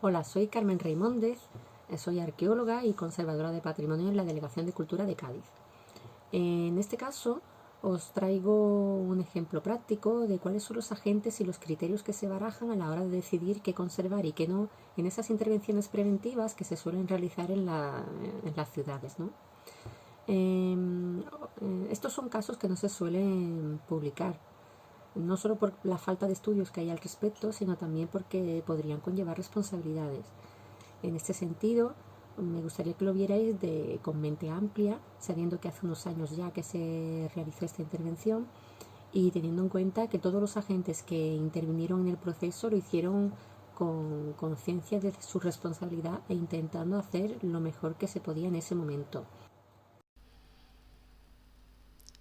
Hola, soy Carmen Reimóndez, soy arqueóloga y conservadora de patrimonio en la Delegación de Cultura de Cádiz. En este caso os traigo un ejemplo práctico de cuáles son los agentes y los criterios que se barajan a la hora de decidir qué conservar y qué no en esas intervenciones preventivas que se suelen realizar en las ciudades, ¿no? Estos son casos que no se suelen publicar, no solo por la falta de estudios que hay al respecto, sino también porque podrían conllevar responsabilidades. En este sentido, me gustaría que lo vierais con mente amplia, sabiendo que hace unos años ya que se realizó esta intervención y teniendo en cuenta que todos los agentes que intervinieron en el proceso lo hicieron con conciencia de su responsabilidad e intentando hacer lo mejor que se podía en ese momento.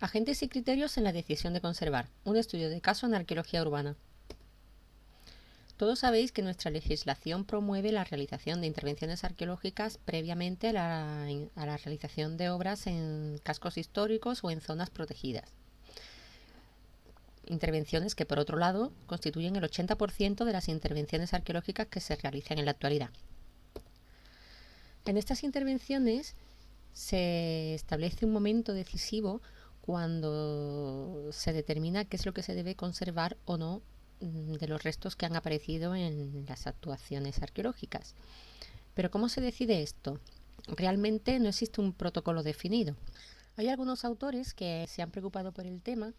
Agentes y criterios en la decisión de conservar. Un estudio de caso en arqueología urbana. Todos sabéis que nuestra legislación promueve la realización de intervenciones arqueológicas previamente a la realización de obras en cascos históricos o en zonas protegidas. Intervenciones que, por otro lado, constituyen el 80% de las intervenciones arqueológicas que se realizan en la actualidad. En estas intervenciones se establece un momento decisivo cuando se determina qué es lo que se debe conservar o no de los restos que han aparecido en las actuaciones arqueológicas. Pero ¿cómo se decide esto? Realmente no existe un protocolo definido. Hay algunos autores que se han preocupado por el tema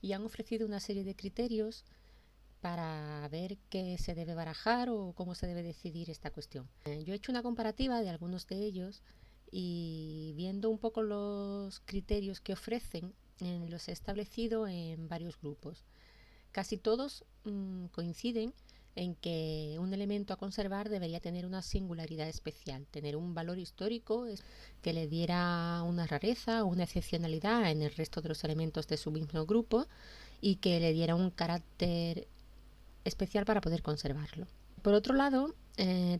y han ofrecido una serie de criterios para ver qué se debe barajar o cómo se debe decidir esta cuestión. Yo he hecho una comparativa de algunos de ellos y viendo un poco los criterios que ofrecen, los he establecido en varios grupos. Casi todos coinciden en que un elemento a conservar debería tener una singularidad especial, tener un valor histórico que le diera una rareza o una excepcionalidad en el resto de los elementos de su mismo grupo y que le diera un carácter especial para poder conservarlo. Por otro lado,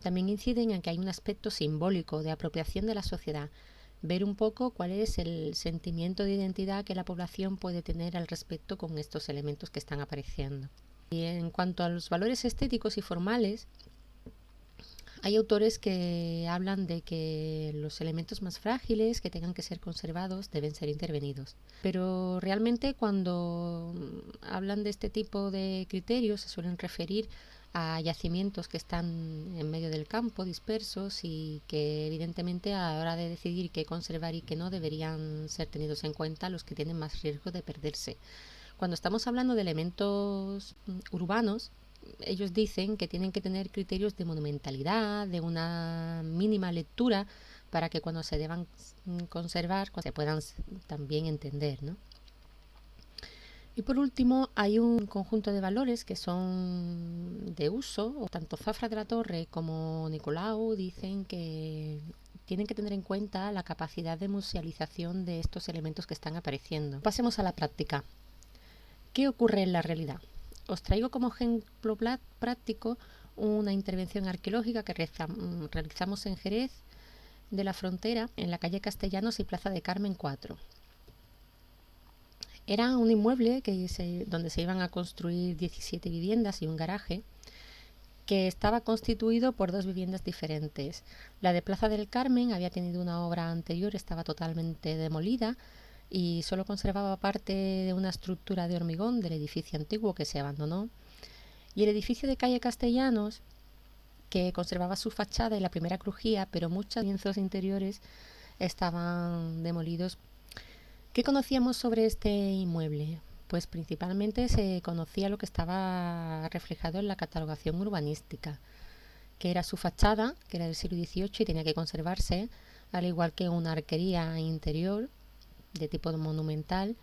también inciden en que hay un aspecto simbólico de apropiación de la sociedad, ver un poco cuál es el sentimiento de identidad que la población puede tener al respecto con estos elementos que están apareciendo. Y en cuanto a los valores estéticos y formales, hay autores que hablan de que los elementos más frágiles que tengan que ser conservados deben ser intervenidos. Pero realmente cuando hablan de este tipo de criterios se suelen referir a yacimientos que están en medio del campo, dispersos, y que evidentemente a la hora de decidir qué conservar y qué no deberían ser tenidos en cuenta los que tienen más riesgo de perderse. Cuando estamos hablando de elementos urbanos, ellos dicen que tienen que tener criterios de monumentalidad, de una mínima lectura, para que cuando se deban conservar se puedan también entender, ¿no? Y por último, hay un conjunto de valores que son de uso. Tanto Zafra de la Torre como Nicolau dicen que tienen que tener en cuenta la capacidad de musealización de estos elementos que están apareciendo. Pasemos a la práctica. ¿Qué ocurre en la realidad? Os traigo como ejemplo práctico una intervención arqueológica que realizamos en Jerez de la Frontera, en la calle Castellanos y Plaza de Carmen 4. Era un inmueble donde se iban a construir 17 viviendas y un garaje, que estaba constituido por dos viviendas diferentes. La de Plaza del Carmen había tenido una obra anterior, estaba totalmente demolida y solo conservaba parte de una estructura de hormigón del edificio antiguo que se abandonó. Y el edificio de calle Castellanos, que conservaba su fachada y la primera crujía, pero muchos lienzos interiores estaban demolidos. ¿Qué conocíamos sobre este inmueble? Pues principalmente se conocía lo que estaba reflejado en la catalogación urbanística, que era su fachada, que era del siglo XVIII y tenía que conservarse, al igual que una arquería interior de tipo monumental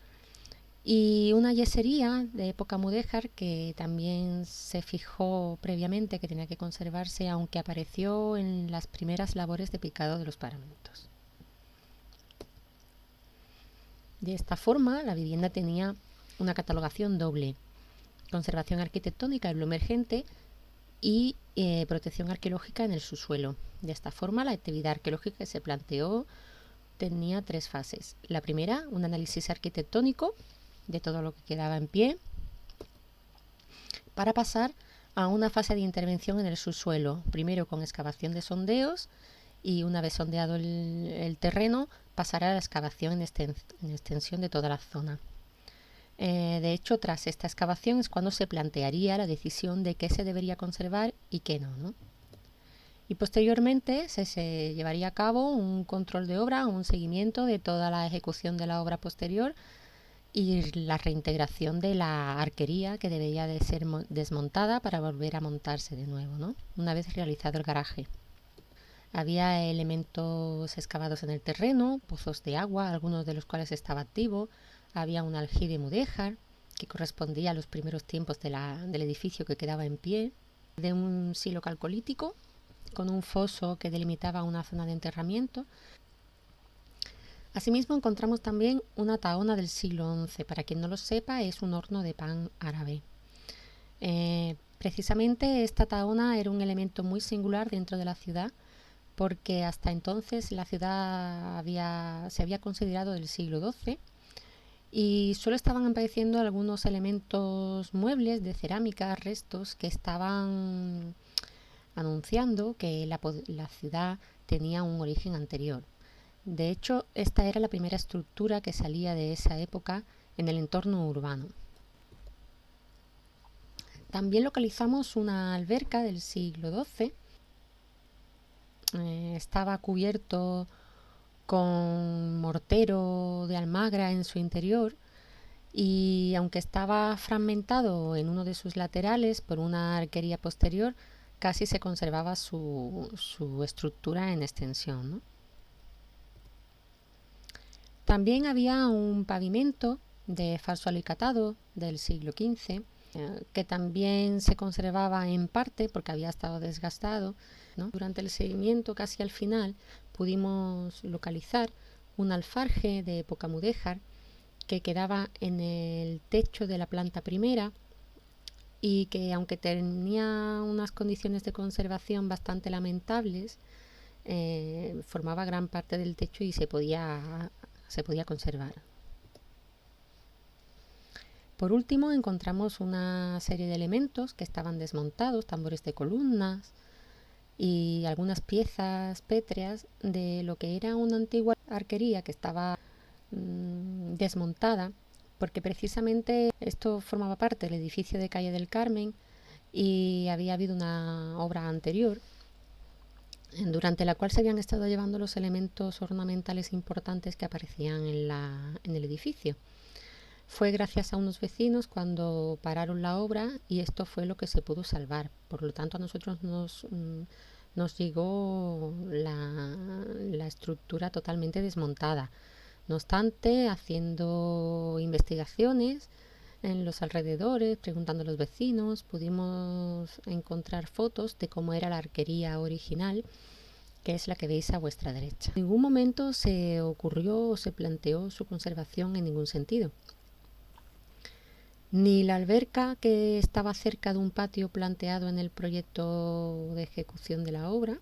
y una yesería de época mudéjar que también se fijó previamente que tenía que conservarse, aunque apareció en las primeras labores de picado de los paramentos. De esta forma, la vivienda tenía una catalogación doble: conservación arquitectónica en lo emergente y protección arqueológica en el subsuelo. De esta forma, la actividad arqueológica que se planteó tenía tres fases. La primera, un análisis arquitectónico de todo lo que quedaba en pie, para pasar a una fase de intervención en el subsuelo, primero con excavación de sondeos y una vez sondeado el terreno pasará a la excavación en extensión de toda la zona. De hecho, tras esta excavación es cuando se plantearía la decisión de qué se debería conservar y qué no, ¿no? Y posteriormente se llevaría a cabo un control de obra, un seguimiento de toda la ejecución de la obra posterior y la reintegración de la arquería que debería de ser desmontada para volver a montarse de nuevo, ¿no? Una vez realizado el garaje. Había elementos excavados en el terreno, pozos de agua, algunos de los cuales estaba activo. Había un aljibe mudéjar que correspondía a los primeros tiempos del edificio que quedaba en pie, de un silo calcolítico con un foso que delimitaba una zona de enterramiento. Asimismo encontramos también una tahona del siglo XI. Para quien no lo sepa, es un horno de pan árabe. Precisamente esta tahona era un elemento muy singular dentro de la ciudad, porque hasta entonces la ciudad se había considerado del siglo XII y solo estaban apareciendo algunos elementos muebles de cerámica, restos que estaban anunciando que la ciudad tenía un origen anterior. De hecho, esta era la primera estructura que salía de esa época en el entorno urbano. También localizamos una alberca del siglo XII. Estaba cubierto con mortero de almagra en su interior y aunque estaba fragmentado en uno de sus laterales por una arquería posterior, casi se conservaba su estructura en extensión, ¿no? También había un pavimento de falso alicatado del siglo XV, que también se conservaba en parte porque había estado desgastado, ¿no? Durante el seguimiento, casi al final, pudimos localizar un alfarje de época mudéjar que quedaba en el techo de la planta primera y que, aunque tenía unas condiciones de conservación bastante lamentables, formaba gran parte del techo y se podía conservar. Por último, encontramos una serie de elementos que estaban desmontados, tambores de columnas y algunas piezas pétreas de lo que era una antigua arquería que estaba desmontada, porque precisamente esto formaba parte del edificio de Calle del Carmen y había habido una obra anterior durante la cual se habían estado llevando los elementos ornamentales importantes que aparecían en el edificio. Fue gracias a unos vecinos cuando pararon la obra y esto fue lo que se pudo salvar. Por lo tanto, a nosotros nos llegó la estructura totalmente desmontada. No obstante, haciendo investigaciones en los alrededores, preguntando a los vecinos, pudimos encontrar fotos de cómo era la arquería original, que es la que veis a vuestra derecha. En ningún momento se ocurrió o se planteó su conservación en ningún sentido. Ni la alberca que estaba cerca de un patio planteado en el proyecto de ejecución de la obra,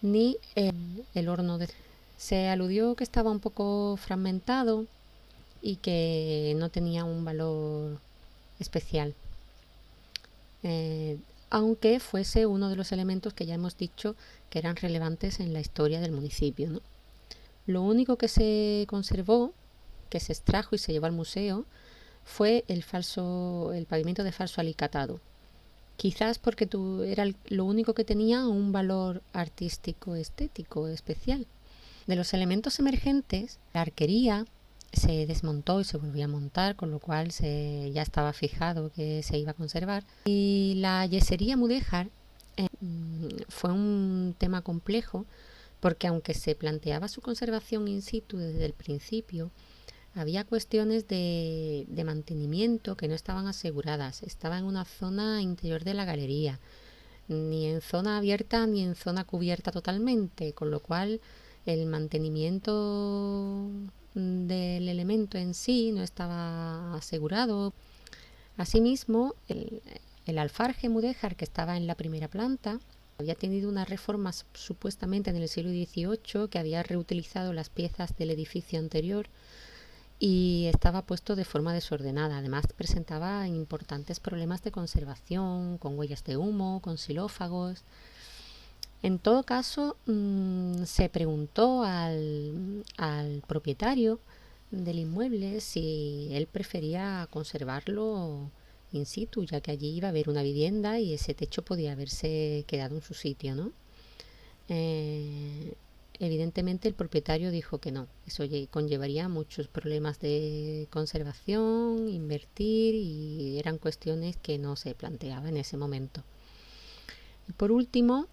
ni el horno de... Se aludió que estaba un poco fragmentado y que no tenía un valor especial, aunque fuese uno de los elementos que ya hemos dicho que eran relevantes en la historia del municipio, ¿no? Lo único que se conservó, que se extrajo y se llevó al museo, fue el pavimento de falso alicatado. Quizás porque era lo único que tenía un valor artístico, estético, especial. De los elementos emergentes, la arquería se desmontó y se volvió a montar, con lo cual ya estaba fijado que se iba a conservar. Y la yesería mudéjar fue un tema complejo porque, aunque se planteaba su conservación in situ desde el principio, había cuestiones de mantenimiento que no estaban aseguradas. Estaba en una zona interior de la galería, ni en zona abierta ni en zona cubierta totalmente, con lo cual el mantenimiento del elemento en sí no estaba asegurado. Asimismo, el alfarje mudéjar que estaba en la primera planta había tenido unas reformas supuestamente en el siglo XVIII, que había reutilizado las piezas del edificio anterior y estaba puesto de forma desordenada. Además presentaba importantes problemas de conservación, con huellas de humo, con xilófagos. En todo caso, se preguntó al propietario del inmueble si él prefería conservarlo in situ, ya que allí iba a haber una vivienda y ese techo podía haberse quedado en su sitio, ¿no? Evidentemente el propietario dijo que no, eso conllevaría muchos problemas de conservación, invertir, y eran cuestiones que no se planteaba en ese momento. Y por último,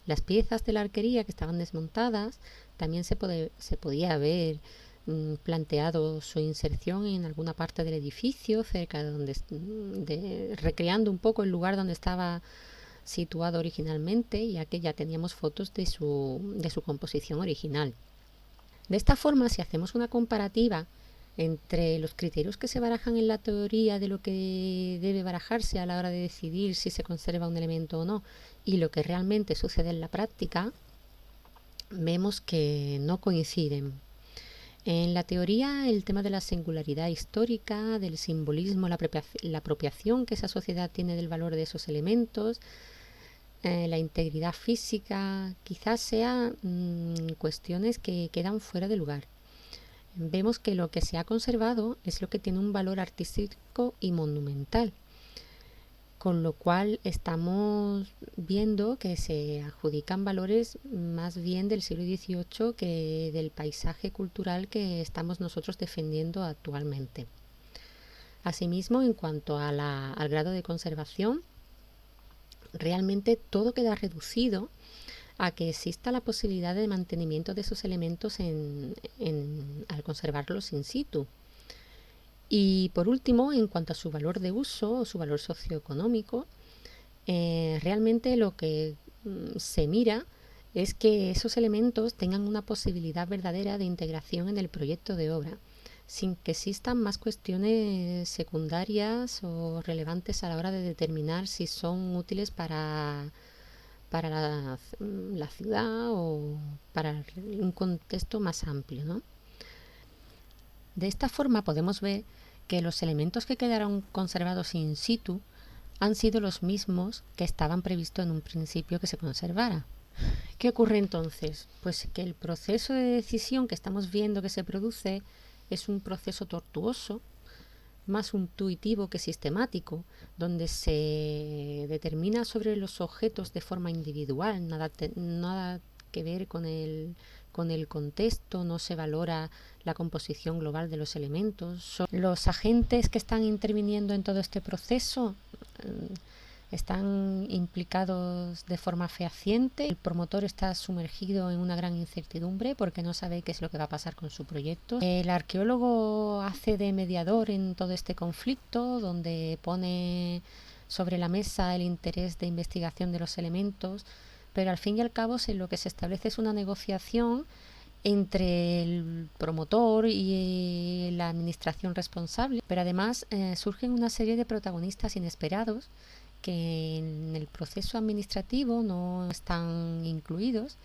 las piezas de la arquería que estaban desmontadas, también se podía haber planteado su inserción en alguna parte del edificio, cerca de donde, recreando un poco el lugar donde estaba situado originalmente, ya que ya teníamos fotos de su composición original. De esta forma, si hacemos una comparativa entre los criterios que se barajan en la teoría de lo que debe barajarse a la hora de decidir si se conserva un elemento o no, y lo que realmente sucede en la práctica, vemos que no coinciden. En la teoría, el tema de la singularidad histórica, del simbolismo, la apropiación que esa sociedad tiene del valor de esos elementos, la integridad física, quizás sean cuestiones que quedan fuera de lugar. Vemos que lo que se ha conservado es lo que tiene un valor artístico y monumental, con lo cual estamos viendo que se adjudican valores más bien del siglo XVIII que del paisaje cultural que estamos nosotros defendiendo actualmente. Asimismo, en cuanto a al grado de conservación, realmente todo queda reducido a que exista la posibilidad de mantenimiento de esos elementos al conservarlos in situ. Y por último, en cuanto a su valor de uso o su valor socioeconómico, realmente lo que se mira es que esos elementos tengan una posibilidad verdadera de integración en el proyecto de obra, sin que existan más cuestiones secundarias o relevantes a la hora de determinar si son útiles para la ciudad o para un contexto más amplio, ¿no? De esta forma podemos ver que los elementos que quedaron conservados in situ han sido los mismos que estaban previstos en un principio que se conservara. ¿Qué ocurre entonces? Pues que el proceso de decisión que estamos viendo que se produce es un proceso tortuoso, más intuitivo que sistemático, donde se determina sobre los objetos de forma individual, nada que ver con el contexto, no se valora la composición global de los elementos. Los agentes que están interviniendo en todo este proceso están implicados de forma fehaciente. El promotor está sumergido en una gran incertidumbre porque no sabe qué es lo que va a pasar con su proyecto. El arqueólogo hace de mediador en todo este conflicto, donde pone sobre la mesa el interés de investigación de los elementos, pero al fin y al cabo lo que se establece es una negociación entre el promotor y la administración responsable, pero además surgen una serie de protagonistas inesperados que en el proceso administrativo no están incluidos,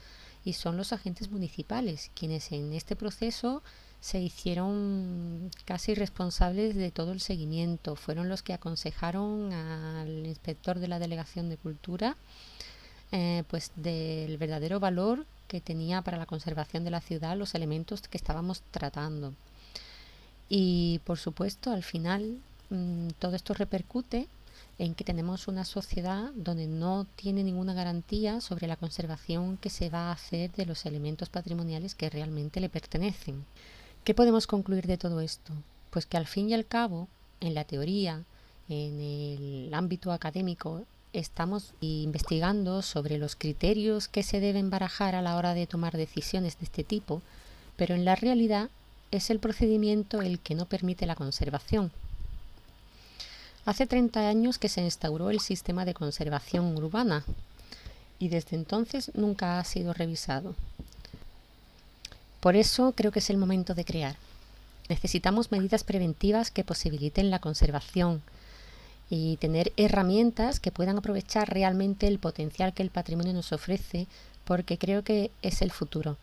y son los agentes municipales, quienes en este proceso se hicieron casi responsables de todo el seguimiento. Fueron los que aconsejaron al inspector de la Delegación de Cultura pues del verdadero valor que tenía para la conservación de la ciudad los elementos que estábamos tratando. Y por supuesto, al final todo esto repercute en que tenemos una sociedad donde no tiene ninguna garantía sobre la conservación que se va a hacer de los elementos patrimoniales que realmente le pertenecen. ¿Qué podemos concluir de todo esto? Pues que al fin y al cabo, en la teoría, en el ámbito académico, estamos investigando sobre los criterios que se deben barajar a la hora de tomar decisiones de este tipo, pero en la realidad es el procedimiento el que no permite la conservación. Hace 30 años que se instauró el sistema de conservación urbana y desde entonces nunca ha sido revisado. Por eso creo que es el momento de crear. Necesitamos medidas preventivas que posibiliten la conservación y tener herramientas que puedan aprovechar realmente el potencial que el patrimonio nos ofrece, porque creo que es el futuro.